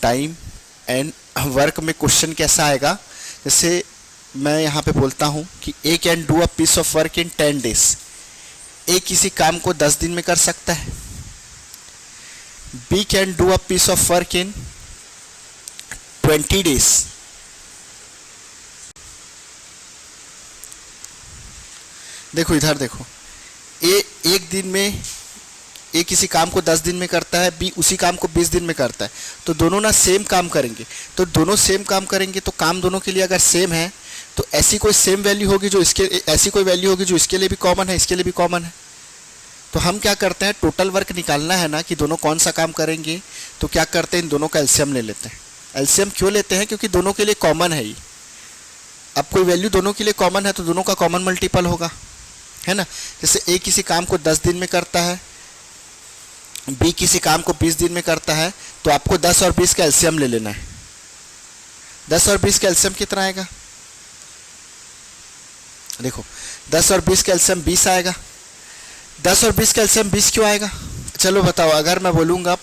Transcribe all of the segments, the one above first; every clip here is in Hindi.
टाइम एंड वर्क में क्वेश्चन कैसा आएगा, जैसे मैं यहाँ पे बोलता हूँ कि A can do a piece of work in 10 days। ए किसी काम को 10 दिन में कर सकता है। B can do a piece of work in 20 days। देखो इधर देखो, ए एक दिन में, ए किसी काम को 10 दिन में करता है, बी उसी काम को 20 दिन में करता है, तो दोनों ना सेम काम करेंगे। तो दोनों सेम काम करेंगे तो काम दोनों के लिए अगर सेम है तो ऐसी कोई सेम वैल्यू होगी जो इसके, ऐसी कोई वैल्यू होगी जो इसके लिए भी कॉमन है, इसके लिए भी कॉमन है। तो हम क्या करते हैं, टोटल वर्क निकालना है ना कि दोनों कौन सा काम करेंगे, तो क्या करते हैं, इन दोनों का एलसीएम ले लेते हैं। एलसीएम क्यों लेते हैं, क्योंकि दोनों के लिए कॉमन है ही। अब कोई वैल्यू दोनों के लिए कॉमन है तो दोनों का कॉमन मल्टीपल होगा, है ना। जैसे ए किसी काम को 10 दिन में करता है, बी किसी काम को 20 दिन में करता है, तो आपको 10 और 20 का एलसीएम ले लेना है। 10 और 20 का एलसीएम कितना आएगा, देखो 10 और 20 का एलसीएम 20 आएगा। 10 और 20 का एलसीएम 20 क्यों आएगा, चलो बताओ। अगर मैं बोलूँगा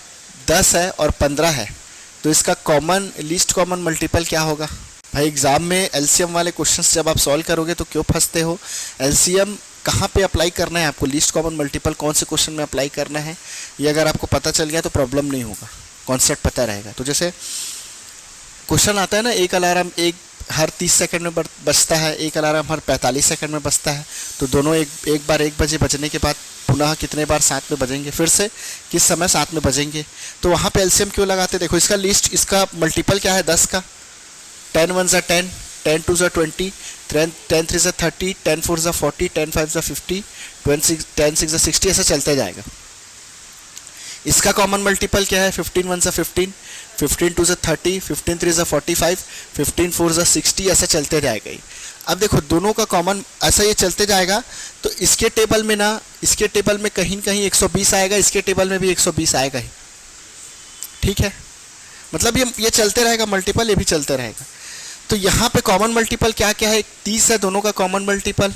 10 है और 15 है तो इसका कॉमन, लीस्ट कॉमन मल्टीपल क्या होगा। भाई एग्जाम में एलसीएम वाले क्वेश्चंस जब आप सॉल्व करोगे तो क्यों फंसते हो। एलसीएम कहाँ पे अप्लाई करना है आपको, लीस्ट कॉमन मल्टीपल कौन से क्वेश्चन में अप्लाई करना है, ये अगर आपको पता चल गया तो प्रॉब्लम नहीं होगा, कॉन्सेप्ट पता रहेगा। तो जैसे क्वेश्चन आता है ना, एक अलार्म एक हर 30 सेकंड में बजता है, एक अलार्म हर 45 सेकंड में बजता है, तो दोनों एक बार 1 बजे बजने के बाद पुनः कितने बार साथ में बजेंगे, फिर से किस समय साथ में बजेंगे। तो वहाँ पे एलसीएम क्यों लगाते, देखो इसका लीस्ट, इसका मल्टीपल क्या है 10 का। 10 1 ज़ा 10, 10 2 ज़ा 20, 10 3 ज़ा 30, 10 4 ज़ा 40, 10 5 ज़ा 50, 10 6 ज़ा 60, ऐसा चलता जाएगा। इसका कॉमन मल्टीपल क्या है, 15 1 ज़ा 15, 15 2 ज़ा 30, 15 3 ज़ा 45, 15 4 ज़ा 60, ऐसा चलते जाएगा ही। अब देखो दोनों का कॉमन ऐसा ये चलते जाएगा, तो इसके टेबल में ना, इसके टेबल में कहीं कहीं 120 आएगा, इसके टेबल में भी 120 आएगा ही, ठीक है। मतलब ये चलते रहेगा मल्टीपल, ये भी चलते रहेगा। तो यहाँ पे कॉमन मल्टीपल क्या क्या है, 30 है दोनों का कॉमन मल्टीपल।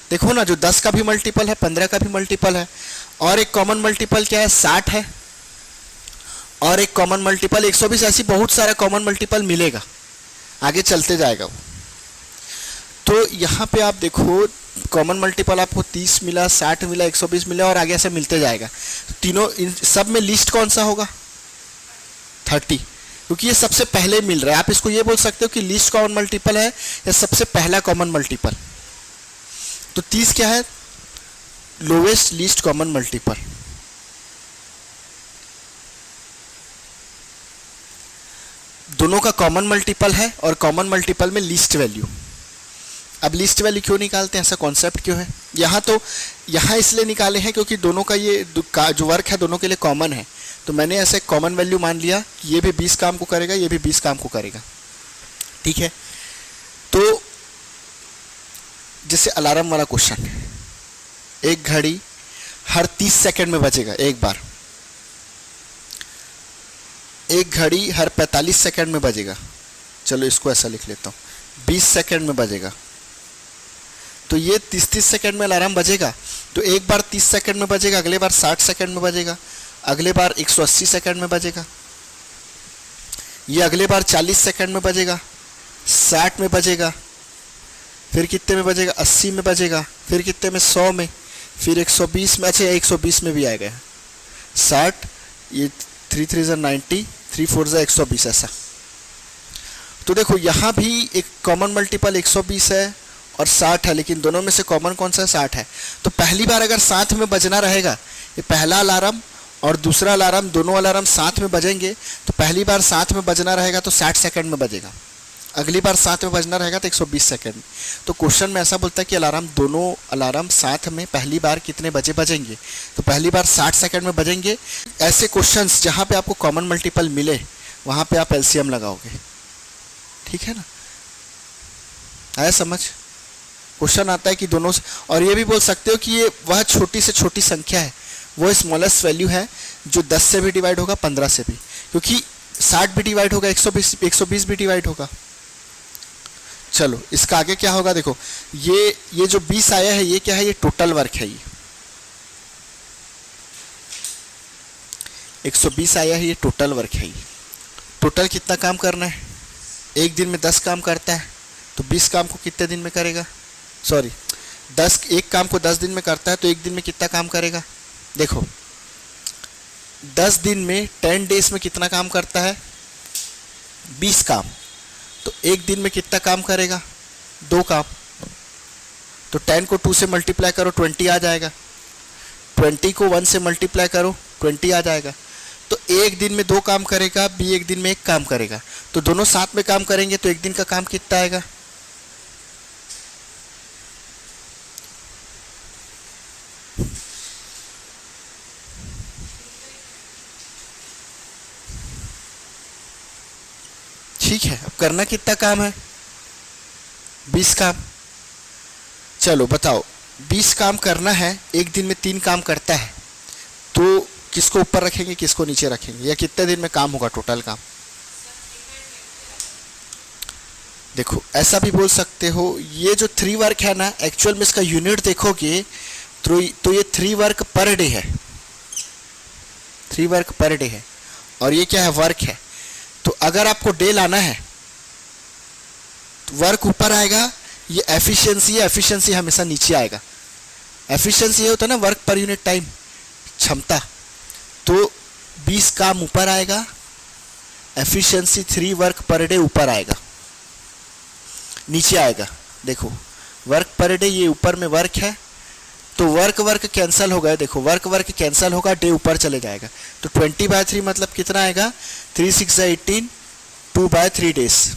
देखो ना, जो 10 का भी मल्टीपल है, 15 का भी मल्टीपल है, और एक कॉमन मल्टीपल क्या है 60 है, और एक कॉमन मल्टीपल 120। ऐसी बहुत सारा कॉमन मल्टीपल मिलेगा, आगे चलते जाएगा वो। तो यहाँ पे आप देखो कॉमन मल्टीपल आपको 30 मिला, 60 मिला, 120 मिला, और आगे ऐसे मिलते जाएगा। तीनों इन सब में लिस्ट कौन सा होगा, 30, क्योंकि ये सबसे पहले मिल रहा है। आप इसको ये बोल सकते हो कि लीस्ट कॉमन मल्टीपल है या सबसे पहला कॉमन मल्टीपल। तो 30 क्या है, लोवेस्ट लीस्ट कॉमन मल्टीपल। दोनों का कॉमन मल्टीपल है और कॉमन मल्टीपल में लीस्ट वैल्यू। अब लीस्ट वैल्यू क्यों निकालते हैं, ऐसा कॉन्सेप्ट क्यों है यहाँ, तो यहाँ इसलिए निकाले हैं क्योंकि दोनों का ये जो वर्क है दोनों के लिए कॉमन है। तो मैंने ऐसे कॉमन वैल्यू मान लिया कि ये भी 20 काम को करेगा, ये भी 20 काम को करेगा, ठीक है। तो जैसे अलार्म वाला क्वेश्चन, एक घड़ी हर 30 सेकंड में बजेगा एक बार, एक घड़ी हर 45 सेकंड में बजेगा, चलो इसको ऐसा लिख लेता हूँ, 20 सेकंड में बजेगा। तो ये 30 सेकंड में अलार्म बजेगा, तो एक बार 30 सेकंड में बजेगा, अगले बार 60 सेकंड में बजेगा, अगले बार 180 सेकंड में बजेगा, ये अगले बार 40 सेकंड में बजेगा, 60 में बजेगा, फिर कितने में बजेगा, 80 में बजेगा, फिर कितने में, 100 में, फिर 120 में। अच्छा 120 में भी आएगा 60, ये 3 3 ज़ा 90, 3 4 ज़ा 120, ऐसा। तो देखो यहाँ भी एक कॉमन मल्टीपल 120 है और 60 है, लेकिन दोनों में से कॉमन कौन सा है, 60 है। तो पहली बार अगर साथ में बजना रहेगा, ये पहला अलार्म और दूसरा अलार्म, दोनों अलार्म साथ में बजेंगे, तो पहली बार साथ में बजना रहेगा तो 60 सेकंड में बजेगा, अगली बार साथ में बजना रहेगा तो 120 सेकंड। तो क्वेश्चन में ऐसा बोलता है कि अलार्म, दोनों अलार्म साथ में पहली बार कितने बजे बजेंगे, तो पहली बार 60 सेकंड में बजेंगे। ऐसे क्वेश्चंस जहाँ पे आपको कॉमन मल्टीपल मिले वहाँ पे आप एलसीएम लगाओगे, ठीक है ना, आया समझ। क्वेश्चन आता है कि दोनों से, और ये भी बोल सकते हो कि ये वह छोटी से छोटी संख्या है, वो स्मॉलेस्ट वैल्यू है जो 10 से भी डिवाइड होगा, 15 से भी, क्योंकि 60 भी डिवाइड होगा, 120 भी डिवाइड होगा। चलो इसका आगे क्या होगा, देखो ये जो 20 आया है ये क्या है, ये टोटल वर्क है, ये 120 आया है, ये टोटल वर्क है। टोटल कितना काम करना है, एक दिन में 10 काम करता है तो 20 काम को कितने दिन में करेगा, सॉरी 10, एक काम को 10 दिन में करता है तो एक दिन में कितना काम करेगा। देखो 10 दिन में 10 डेज में कितना काम करता है, 20 काम, तो एक दिन में कितना काम करेगा, 2 काम। तो 10 को 2 से मल्टीप्लाई करो 20 आ जाएगा, 20 को 1 से मल्टीप्लाई करो 20 आ जाएगा। तो एक दिन में 2 काम करेगा, बी एक दिन में 1 काम करेगा, तो दोनों साथ में काम करेंगे तो एक दिन का काम कितना आएगा, ठीक है। अब करना कितना काम है, 20 काम। चलो बताओ 20 काम करना है, एक दिन में 3 काम करता है, तो किसको ऊपर रखेंगे किसको नीचे रखेंगे, या कितने दिन में काम होगा टोटल काम। देखो ऐसा भी बोल सकते हो, ये जो 3 वर्क है ना, एक्चुअल में इसका यूनिट देखोगे तो ये 3 वर्क पर डे है, 3 वर्क पर डे है, और ये क्या है, वर्क है। तो अगर आपको डे लाना है तो वर्क ऊपर आएगा, ये एफिशिएंसी है, एफिशिएंसी हमेशा नीचे आएगा। एफिशिएंसी ये होता है ना वर्क पर यूनिट टाइम, क्षमता, तो 20 काम ऊपर आएगा, एफिशिएंसी 3 वर्क पर डे ऊपर आएगा, नीचे आएगा। देखो वर्क पर डे ये ऊपर में वर्क है, तो वर्क कैंसिल हो गया, देखो वर्क कैंसिल होगा, डे ऊपर चले जाएगा, तो 20/3 मतलब कितना आएगा, 3 6 18, 2/3 डेज।